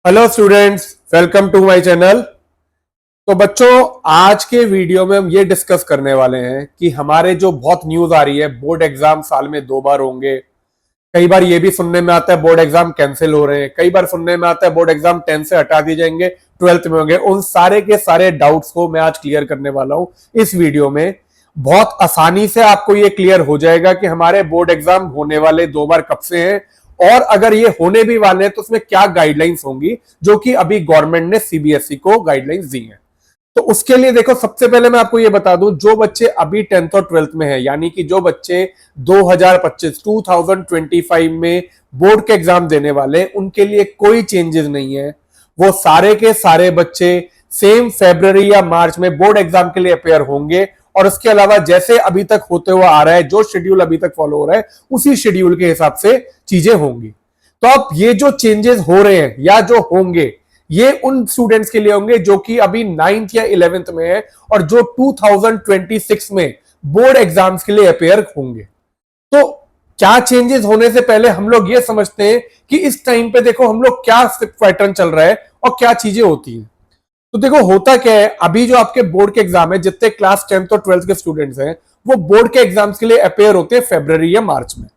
Hello students, welcome to my channel. तो बच्चों, आज के वीडियो में हम ये डिस्कस करने वाले हैं कि हमारे जो बहुत न्यूज आ रही है, बोर्ड एग्जाम साल में 2 बार होंगे। कई बार ये भी सुनने में आता है बोर्ड एग्जाम कैंसिल हो रहे हैं, कई बार सुनने में आता है बोर्ड एग्जाम 10th से हटा दिए जाएंगे, 12th में होंगे। उन सारे के सारे डाउट्स को मैं आज क्लियर करने वाला हूं इस वीडियो में। बहुत आसानी से आपको ये क्लियर हो जाएगा कि हमारे बोर्ड एग्जाम होने वाले 2 बार कब से हैं, और अगर ये होने भी वाले हैं तो उसमें क्या गाइडलाइंस होंगी, जो कि अभी गवर्नमेंट ने सीबीएसई को गाइडलाइंस दी हैं। तो उसके लिए देखो, सबसे पहले मैं आपको ये बता दूं, जो बच्चे अभी 10th और 12th में हैं, यानी कि जो बच्चे 2025 में बोर्ड के एग्जाम देने वाले, उनके लिए कोई चेंजेस नहीं है। वो सारे के सारे बच्चे सेम फरवरी या मार्च में बोर्ड एग्जाम के लिए अपेयर होंगे, और उसके अलावा जैसे अभी तक होते हुआ आ रहा है, जो शेड्यूल अभी तक फॉलो हो रहा है, उसी शेड्यूल के हिसाब से चीजें होंगी। तो अब ये जो चेंजेस हो रहे हैं या जो होंगे, ये उन स्टूडेंट्स के लिए होंगे जो कि अभी 9th या 11th में है, और जो 2026 में बोर्ड एग्जाम्स के लिए अपेयर होंगे। तो क्या चेंजेस होने से पहले हम लोग ये समझते हैं कि इस टाइम पे देखो हम लोग क्या पैटर्न चल रहा है और क्या चीजें होती हैं। तो देखो होता क्या है, अभी जो आपके बोर्ड के एग्जाम है, जितने क्लास 10th और 12th के स्टूडेंट्स हैं, वो बोर्ड के एग्जाम्स के लिए अपेयर होते हैं फरवरी या मार्च में।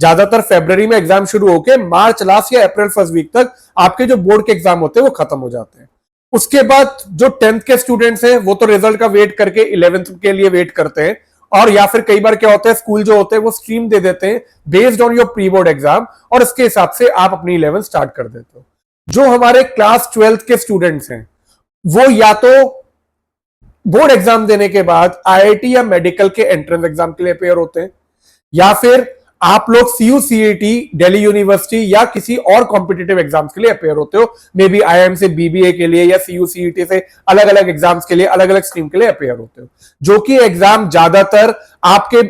ज्यादातर फरवरी में एग्जाम शुरू होकर मार्च लास्ट या अप्रैल फर्स्ट वीक तक आपके जो बोर्ड के एग्जाम होते हैं वो खत्म हो जाते हैं। उसके बाद जो 10th के स्टूडेंट्स हैं वो तो रिजल्ट का वेट करके 11th के लिए वेट करते हैं, और या फिर कई बार क्या होता है, स्कूल जो होते हैं वो स्ट्रीम दे देते हैं based on your pre board exam, और इसके हिसाब से आप अपनी 11th स्टार्ट कर देते हो। जो हमारे क्लास 12th के स्टूडेंट्स हैं, वो या तो बोर्ड एग्जाम देने के बाद आईआईटी या मेडिकल के एंट्रेंस एग्जाम के लिए अपेयर होते हैं, या फिर आप लोग सीयू सीईटी, दिल्ली यूनिवर्सिटी या किसी और कॉम्पिटिटिव एग्जाम्स के लिए अपेयर होते हो, मे बी आईआईएम से बीबीए के लिए या सीयू सीईटी से अलग अलग एग्जाम्स के लिए, अलग अलग स्ट्रीम के लिए अपेयर होते हो। जो कि एग्जाम ज्यादातर आपके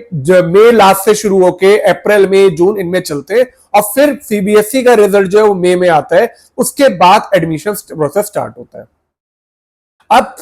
मई लास्ट से शुरू होके अप्रैल मई जून इनमें चलते हैं, और फिर सीबीएसई का रिजल्ट जो है वो मई में आता है। उसके बाद एडमिशन प्रोसेस स्टार्ट होता है। अब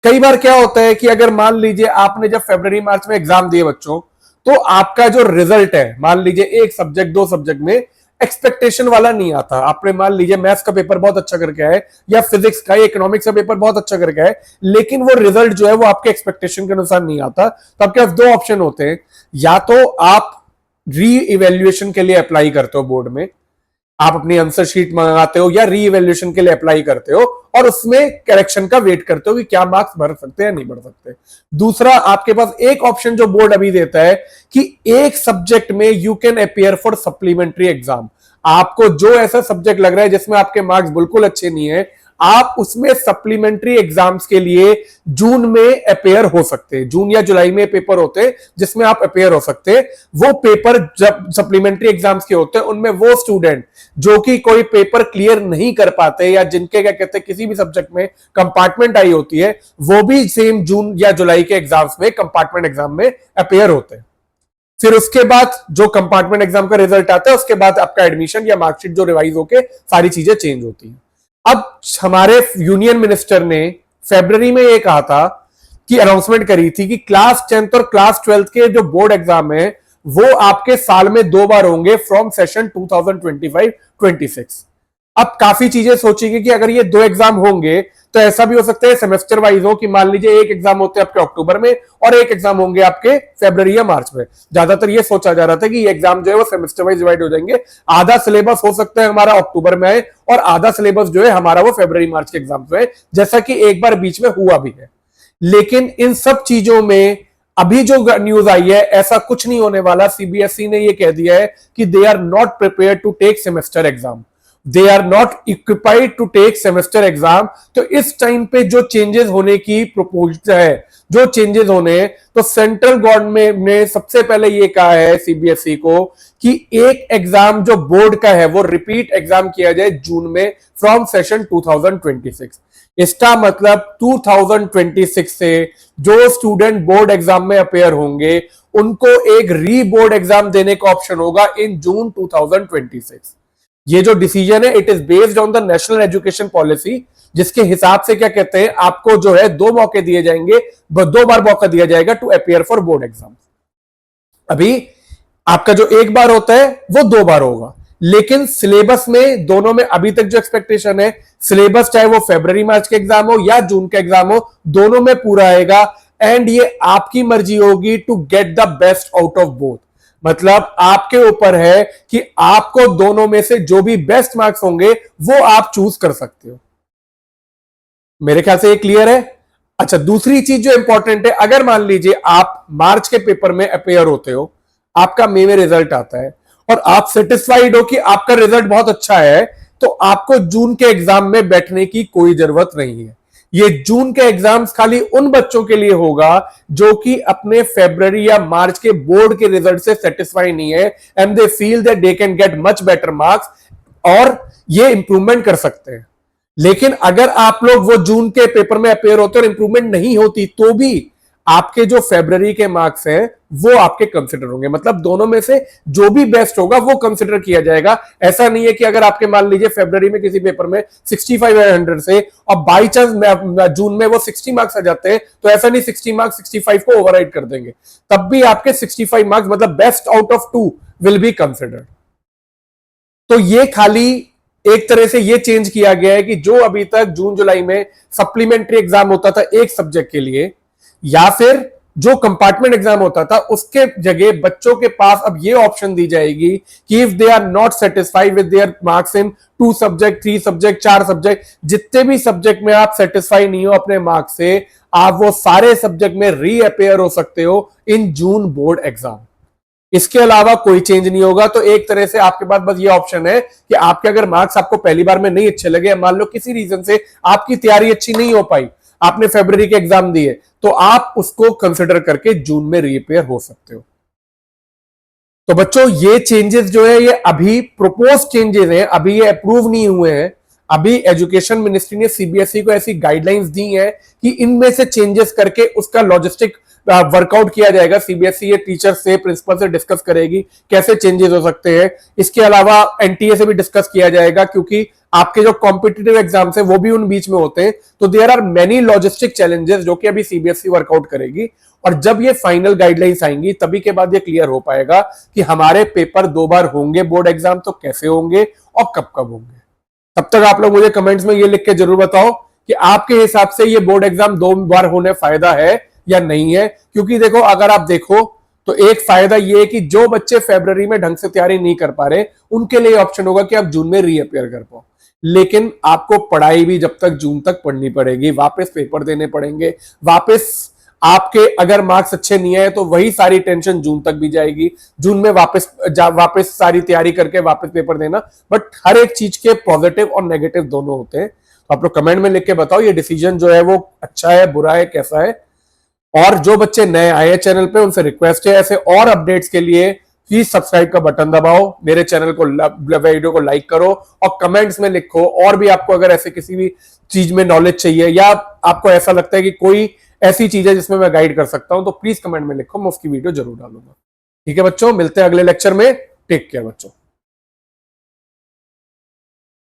कई बार क्या होता है कि अगर मान लीजिए आपने जब फरवरी मार्च में एग्जाम दिए बच्चों, तो आपका जो रिजल्ट है, मान लीजिए एक सब्जेक्ट 2 सब्जेक्ट में एक्सपेक्टेशन वाला नहीं आता। आपने मान लीजिए मैथ्स का पेपर बहुत अच्छा करके आए, या फिजिक्स का या इकोनॉमिक्स का पेपर बहुत अच्छा करके आए, लेकिन वो रिजल्ट जो है वो आपके एक्सपेक्टेशन के अनुसार नहीं आता। तो आपके पास 2 ऑप्शन होते हैं, या तो आप री इवेल्युएशन के लिए अप्लाई करते हो बोर्ड में, आप अपनी आंसर शीट मंगाते हो या री इवेल्युएशन के लिए अप्लाई करते हो, और उसमें करेक्शन का वेट करते हो कि क्या मार्क्स बढ़ सकते हैं या नहीं बढ़ सकते। दूसरा, आपके पास एक ऑप्शन जो बोर्ड अभी देता है कि एक सब्जेक्ट में you can appear for supplementary exam. आपको जो ऐसा सब्जेक्ट लग रहा है जिसमें आपके मार्क्स बिल्कुल अच्छे नहीं है, आप उसमें सप्लीमेंट्री एग्जाम्स के लिए जून में अपेयर हो सकते हैं। जून या जुलाई में पेपर होते हैं जिसमें आप अपेयर हो सकते हैं। वो पेपर जब सप्लीमेंट्री एग्जाम्स के होते हैं, उनमें वो स्टूडेंट जो कि कोई पेपर क्लियर नहीं कर पाते, या जिनके क्या कहते हैं किसी भी सब्जेक्ट में कंपार्टमेंट आई होती है, वो भी सेम जून या जुलाई के एग्जाम्स में कंपार्टमेंट एग्जाम में अपेयर होते हैं। फिर उसके बाद जो कंपार्टमेंट एग्जाम का रिजल्ट आता है, उसके बाद आपका एडमिशन या मार्कशीट जो रिवाइज होके सारी चीजें चेंज होती हैं। अब हमारे यूनियन मिनिस्टर ने फरवरी में ये कहा था कि अनाउंसमेंट करी थी कि क्लास 10th और क्लास 12th के जो बोर्ड एग्जाम है वो आपके साल में 2 बार होंगे फ्रॉम सेशन 2025-26। अब काफी चीजें सोचेगी कि अगर ये 2 एग्जाम होंगे तो ऐसा भी हो सकता है सेमेस्टर वाइज हो, कि मान लीजिए एक एग्जाम होते हैं आपके अक्टूबर में और एक एग्जाम होंगे आपके फरवरी या मार्च में। ज्यादातर ये सोचा जा रहा था कि ये एग्जाम जो है वो सेमेस्टर वाइज डिवाइड हो जाएंगे। आधा सिलेबस हो सकता है हमारा अक्टूबर में आए, और आधा सिलेबस जो है हमारा वो फरवरी मार्च के एग्जाम में, जैसा कि एक बार बीच में हुआ भी है। लेकिन इन सब चीजों में अभी जो न्यूज आई है, ऐसा कुछ नहीं होने वाला। सीबीएसई ने यह कह दिया है कि they are not prepare to take semester exam, they are not equipped to take semester exam. तो इस टाइम पे जो चेंजेस होने की प्रपोजल है, जो चेंजेस होने हैं, तो सेंट्रल गवर्नमेंट ने सबसे पहले ये कहा है सीबीएसई को कि एक एग्जाम जो बोर्ड का है वो रिपीट एग्जाम किया जाए जून में फ्रॉम सेशन 2026। इसका मतलब 2026 से जो स्टूडेंट बोर्ड एग्जाम में अपेयर होंगे, उनको एक री बोर्ड एग्जाम देने का ऑप्शन होगा इन जून 2026। ये जो डिसीजन है, it is based on the national education policy, जिसके हिसाब से क्या कहते हैं, आपको जो है 2 मौके दिए जाएंगे, 2 बार मौका दिया जाएगा to appear for board exam. अभी आपका जो एक बार होता है वो 2 बार होगा, लेकिन सिलेबस में दोनों में अभी तक जो एक्सपेक्टेशन है, सिलेबस चाहे वो फरवरी मार्च के एग्जाम हो या जून के एग्जाम हो, दोनों में पूरा आएगा। एंड ये आपकी मर्जी होगी to get the best out of both. मतलब आपके ऊपर है कि आपको दोनों में से जो भी बेस्ट मार्क्स होंगे वो आप चूज कर सकते हो। मेरे ख्याल से ये क्लियर है। अच्छा, दूसरी चीज जो इंपॉर्टेंट है, अगर मान लीजिए आप मार्च के पेपर में अपेयर होते हो, आपका मई में रिजल्ट आता है और आप सेटिस्फाइड हो कि आपका रिजल्ट बहुत अच्छा है, तो आपको जून के एग्जाम में बैठने की कोई जरूरत नहीं है। ये जून के एग्जाम्स खाली उन बच्चों के लिए होगा जो कि अपने फरवरी या मार्च के बोर्ड के रिजल्ट से सेटिस्फाई नहीं है and they feel that they can get much better marks और ये इंप्रूवमेंट कर सकते हैं। लेकिन अगर आप लोग वो जून के पेपर में अपेयर होते और इंप्रूवमेंट नहीं होती तो भी आपके जो फरवरी के मार्क्स हैं वो आपके कंसिडर होंगे। मतलब दोनों में से जो भी बेस्ट होगा वो कंसिडर किया जाएगा। ऐसा नहीं है कि अगर आपके मान लीजिए फरवरी में किसी पेपर में 65 है 100 से और बाई चांस जून में वो 60 मार्क्स आ जाते हैं, तो ऐसा नहीं 60 मार्क्स 65 को ओवरराइड कर देंगे, तब भी आपके 65 मार्क्स मतलब best out of 2 will be considered. तो ये खाली एक तरह से ये चेंज किया गया है कि जो अभी तक जून जुलाई में सप्लीमेंट्री एग्जाम होता था एक सब्जेक्ट के लिए या फिर जो कंपार्टमेंट एग्जाम होता था, उसके जगह बच्चों के पास अब ये ऑप्शन दी जाएगी कि if they are not satisfied with their marks in 2 subject 3 subject 4 subject, जितने भी सब्जेक्ट में आप सेटिस्फाई नहीं हो अपने मार्क्स से, आप वो सारे सब्जेक्ट में रीअपेयर हो सकते हो इन जून बोर्ड एग्जाम। इसके अलावा कोई चेंज नहीं होगा। तो एक तरह से आपके पास बस ये ऑप्शन है कि आपके अगर मार्क्स आपको पहली बार में नहीं अच्छे लगे, मान लो किसी रीजन से आपकी तैयारी अच्छी नहीं हो पाई, आपने फरवरी के एग्जाम दिए, तो आप उसको कंसिडर करके जून में रीअपेयर हो सकते हो। तो बच्चों ये चेंजेस जो है ये अभी प्रोपोज चेंजेस हैं, अभी ये अप्रूव नहीं हुए हैं। अभी एजुकेशन मिनिस्ट्री ने सीबीएसई को ऐसी गाइडलाइंस दी हैं कि इनमें से चेंजेस करके उसका लॉजिस्टिक वर्कआउट किया जाएगा। सीबीएसई ये टीचर से प्रिंसिपल से डिस्कस करेगी कैसे चेंजेस हो सकते हैं। इसके अलावा एनटीए से भी डिस्कस किया जाएगा क्योंकि आपके जो कॉम्पिटिटिव एग्जाम्स है वो भी उन बीच में होते हैं। तो there are many logistic challenges जो कि अभी सीबीएसई वर्कआउट करेगी और जब ये फाइनल गाइडलाइंस आएंगी तभी के बाद ये क्लियर हो पाएगा कि हमारे पेपर 2 बार होंगे बोर्ड एग्जाम, तो कैसे होंगे और कब कब होंगे। तब तक आप लोग मुझे कमेंट्स में ये लिख के जरूर बताओ कि आपके हिसाब से ये बोर्ड एग्जाम 2 बार होने फायदा है या नहीं है। क्योंकि देखो अगर आप देखो तो एक फायदा ये है कि जो बच्चे फरवरी में ढंग से तैयारी नहीं कर पा रहे उनके लिए ऑप्शन होगा कि आप जून में रीअपेयर कर पाओ। लेकिन आपको पढ़ाई भी जब तक जून तक पढ़नी पड़ेगी, वापस पेपर देने पड़ेंगे, वापस आपके अगर मार्क्स अच्छे नहीं आए तो वही सारी टेंशन जून तक भी जाएगी। जून में वापस सारी तैयारी करके वापस पेपर देना। बट हर एक चीज के पॉजिटिव और नेगेटिव दोनों होते हैं। तो आप लोग कमेंट में लिख के बताओ ये डिसीजन जो है वो अच्छा है, बुरा है, कैसा है। और जो बच्चे नए आए हैं चैनल पे उनसे रिक्वेस्ट है ऐसे और अपडेट्स के लिए प्लीज सब्सक्राइब का बटन दबाओ, मेरे चैनल को वीडियो को लाइक करो और कमेंट्स में लिखो। और भी आपको अगर ऐसे किसी भी चीज में नॉलेज चाहिए या आपको ऐसा लगता है कि कोई ऐसी चीज है जिसमें मैं गाइड कर सकता हूं तो प्लीज कमेंट में लिखो, मैं उसकी वीडियो जरूर डालूंगा। ठीक है बच्चों, मिलते हैं अगले लेक्चर में। टेक केयर बच्चों।